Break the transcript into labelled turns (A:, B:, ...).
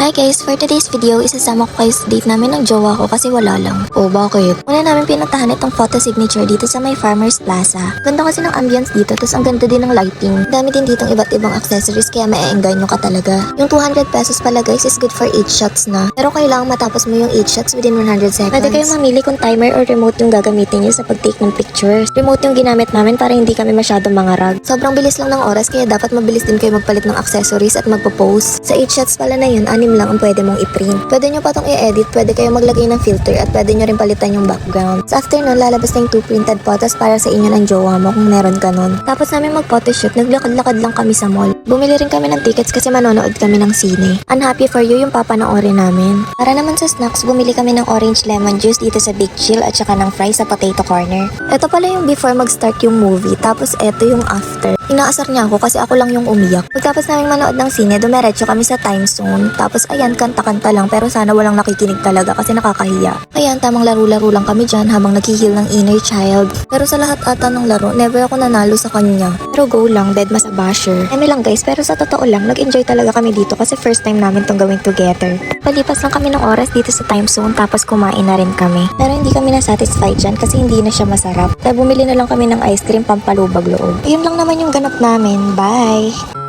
A: Hi guys, for today's video, isasama ko kayo sa date namin ng jowa ko kasi wala lang. Oh, bakit? Una namin pinuntahan itong photo signature dito sa may Farmers Plaza. Ganda kasi ng ambience dito, tapos ang ganda din ng lighting. Dami din ditong iba't ibang accessories kaya ma-enjoy nyo ka talaga. Yung 200 pesos pala guys is good for 8 shots na. Pero kailangan matapos mo yung 8 shots within 100 seconds. Pwede kayong mamili kung timer or remote yung gagamitin nyo sa pag-take ng pictures. Remote yung ginamit namin para hindi kami masyadong mangarag. Sobrang bilis lang ng oras kaya dapat mabilis din kayo magpalit ng accessories at magpo-post. Sa 8 shots pala na yun, 6 lang ang pwede mong i-print. Pwede nyo pa tong i-edit, pwede kayo maglagay ng filter at pwede nyo rin palitan yung background. Sa after nun, lalabas na yung 2 printed photos para sa inyo ng jowa mo kung meron ka nun. Tapos namin mag-photoshoot, naglakad-lakad lang kami sa mall. Bumili rin kami ng tickets kasi manonood kami ng sine. Unhappy for you yung papanoorin namin. Para naman sa snacks, bumili kami ng orange lemon juice dito sa Big Chill at saka ng fries sa Potato Corner. Ito pala yung before mag-start yung movie, tapos eto yung after. Inaasar niya ako kasi ako lang yung umiyak. Pagtapos namin manood ng sine, dumiretso kami sa time zone. Tapos ayan, kanta-kanta lang pero sana walang nakikinig talaga kasi nakakahiya. Ayan, tamang laro-laro lang kami dyan habang naghihil ng inner child. Pero sa lahat ata ng laro, never ako nanalo sa kanya. Pero go lang, deadma sa basher. Eme lang guys, pero sa totoo lang, nag-enjoy talaga kami dito kasi first time namin tong gawing together. Palipas lang kami ng oras dito sa time zone tapos kumain na rin kami. Pero hindi kami na-satisfied dyan kasi hindi na siya masarap. Kaya bumili na lang kami ng ice cream pampalubag loob. Ayun lang naman yung ganap namin. Bye!